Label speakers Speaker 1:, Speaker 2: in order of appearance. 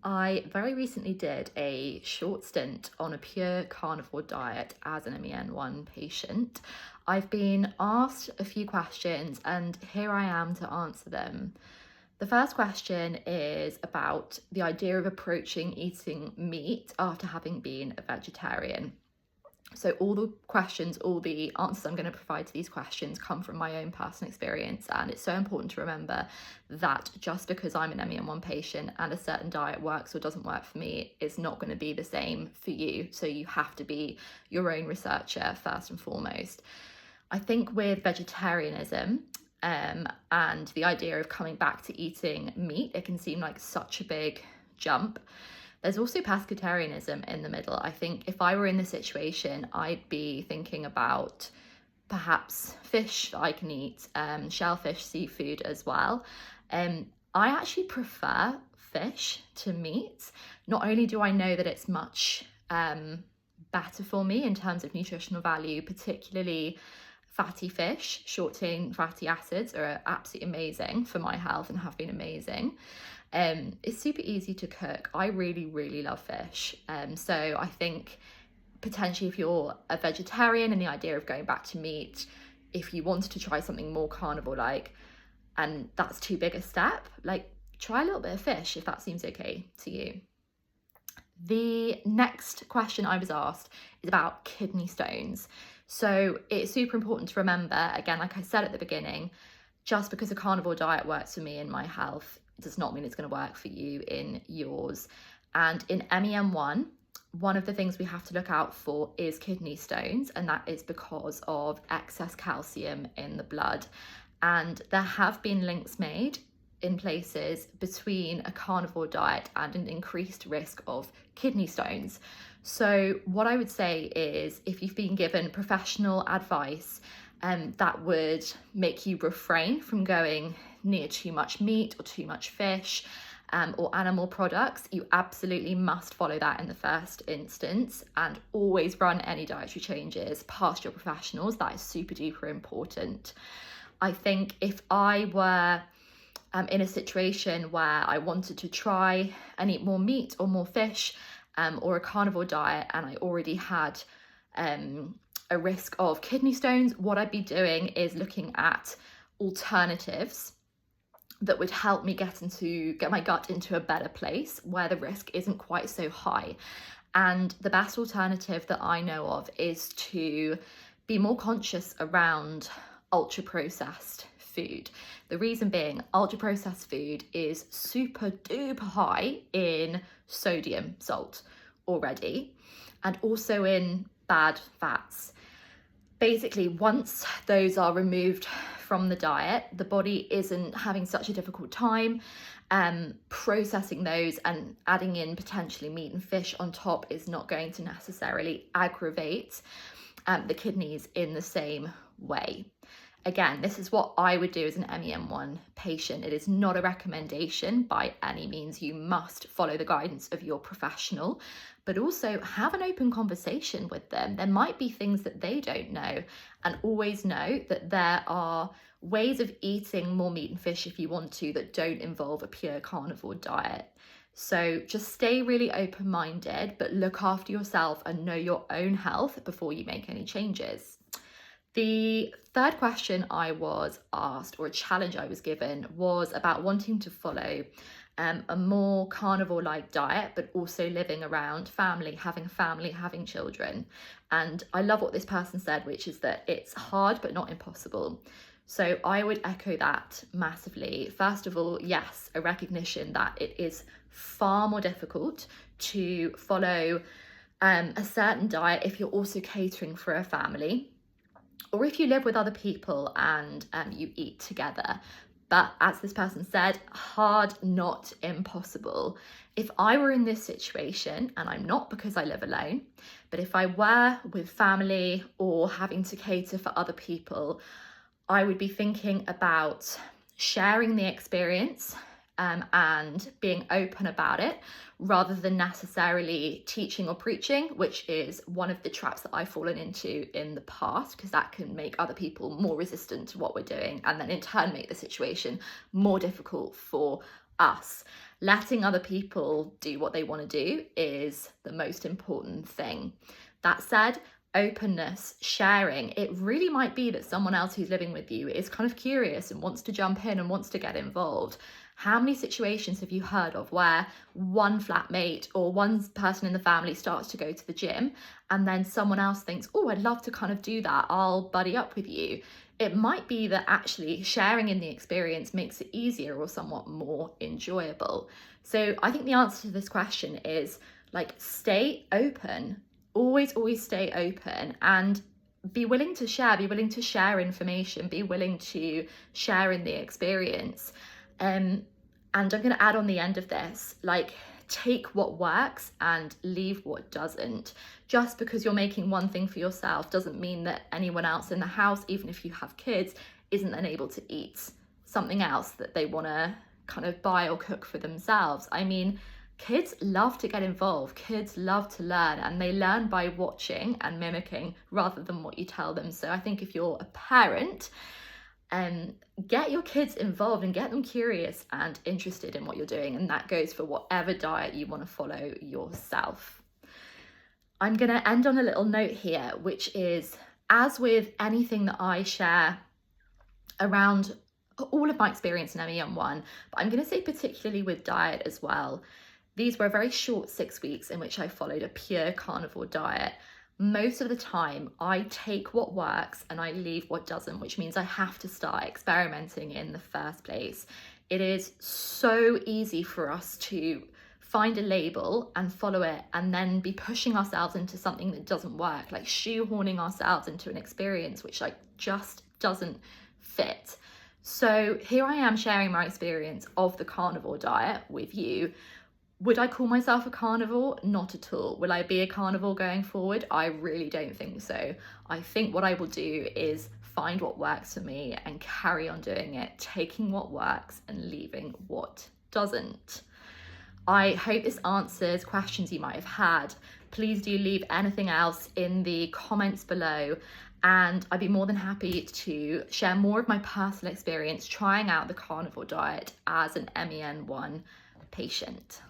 Speaker 1: I very recently did a short stint on a pure carnivore diet as an MEN1 patient. I've been asked a few questions and here I am to answer them. The first question is about the idea of approaching eating meat after having been a vegetarian. So all the answers I'm going to provide to these questions come from my own personal experience, and it's so important to remember that just because I'm an MEN1 patient and a certain diet works or doesn't work for me is not going to be the same for you. So you have to be your own researcher first and foremost. I think with vegetarianism, and the idea of coming back to eating meat, it can seem like such a big jump. There's also pescatarianism in the middle. I think if I were in this situation, I'd be thinking about perhaps fish that I can eat, shellfish, seafood as well. I actually prefer fish to meat. Not only do I know that it's much better for me in terms of nutritional value, particularly fatty fish, short chain fatty acids are absolutely amazing for my health and have been amazing. It's super easy to cook. I really, really love fish. So I think potentially if you're a vegetarian and the idea of going back to meat, if you wanted to try something more carnivore like, and that's too big a step, like try a little bit of fish if that seems okay to you. The next question I was asked is about kidney stones. So it's super important to remember, again, like I said at the beginning, just because a carnivore diet works for me in my health does not mean it's going to work for you in yours. And in MEN1, one of the things we have to look out for is kidney stones, and that is because of excess calcium in the blood. And there have been links made in places between a carnivore diet and an increased risk of kidney stones. So what I would say is if you've been given professional advice that would make you refrain from going near too much meat or too much fish or animal products, you absolutely must follow that in the first instance and always run any dietary changes past your professionals. That is super duper important. I think if I were in a situation where I wanted to try and eat more meat or more fish or a carnivore diet and I already had a risk of kidney stones, what I'd be doing is looking at alternatives that would help me get my gut into a better place where the risk isn't quite so high. And the best alternative that I know of is to be more conscious around ultra processed food. The reason being, ultra processed food is super duper high in sodium, salt already, and also in bad fats. Basically, once those are removed from the diet, the body isn't having such a difficult time processing those, and adding in potentially meat and fish on top is not going to necessarily aggravate the kidneys in the same way. Again, this is what I would do as an MEN1 patient. It is not a recommendation by any means. You must follow the guidance of your professional, but also have an open conversation with them. There might be things that they don't know, and always know that there are ways of eating more meat and fish if you want to that don't involve a pure carnivore diet. So just stay really open-minded, but look after yourself and know your own health before you make any changes. The third question I was asked, or a challenge I was given, was about wanting to follow a more carnivore-like diet, but also living around family, having children. And I love what this person said, which is that it's hard, but not impossible. So I would echo that massively. First of all, yes, a recognition that it is far more difficult to follow a certain diet if you're also catering for a family, or if you live with other people and you eat together. But as this person said, hard, not impossible. If I were in this situation, and I'm not because I live alone, but if I were with family or having to cater for other people, I would be thinking about sharing the experience and being open about it, rather than necessarily teaching or preaching, which is one of the traps that I've fallen into in the past, because that can make other people more resistant to what we're doing and then in turn make the situation more difficult for us. Letting other people do what they want to do is the most important thing. That said, openness, sharing, it really might be that someone else who's living with you is kind of curious and wants to jump in and wants to get involved. How many situations have you heard of where one flatmate or one person in the family starts to go to the gym and then someone else thinks, oh, I'd love to kind of do that, I'll buddy up with you? It might be that actually sharing in the experience makes it easier or somewhat more enjoyable. So I think the answer to this question is like, stay open, always stay open, and be willing to share information, be willing to share in the experience. And I'm going to add on the end of this, like, take what works and leave what doesn't. Just because you're making one thing for yourself doesn't mean that anyone else in the house, even if you have kids, isn't then able to eat something else that they want to kind of buy or cook for themselves. I mean, kids love to get involved, kids love to learn, and they learn by watching and mimicking rather than what you tell them. So I think if you're a parent, get your kids involved and get them curious and interested in what you're doing, and that goes for whatever diet you want to follow yourself. I'm going to end on a little note here, which is, as with anything that I share around all of my experience in MEN1, but I'm going to say particularly with diet as well, these were a very short 6 weeks in which I followed a pure carnivore diet. Most of the time I take what works and I leave what doesn't, which means I have to start experimenting in the first place. It is so easy for us to find a label and follow it and then be pushing ourselves into something that doesn't work, like shoehorning ourselves into an experience which like just doesn't fit. So here I am sharing my experience of the carnivore diet with you. Would I call myself a carnivore? Not at all. Will I be a carnivore going forward? I really don't think so. I think what I will do is find what works for me and carry on doing it, taking what works and leaving what doesn't. I hope this answers questions you might have had. Please do leave anything else in the comments below, and I'd be more than happy to share more of my personal experience trying out the carnivore diet as an MEN1 patient.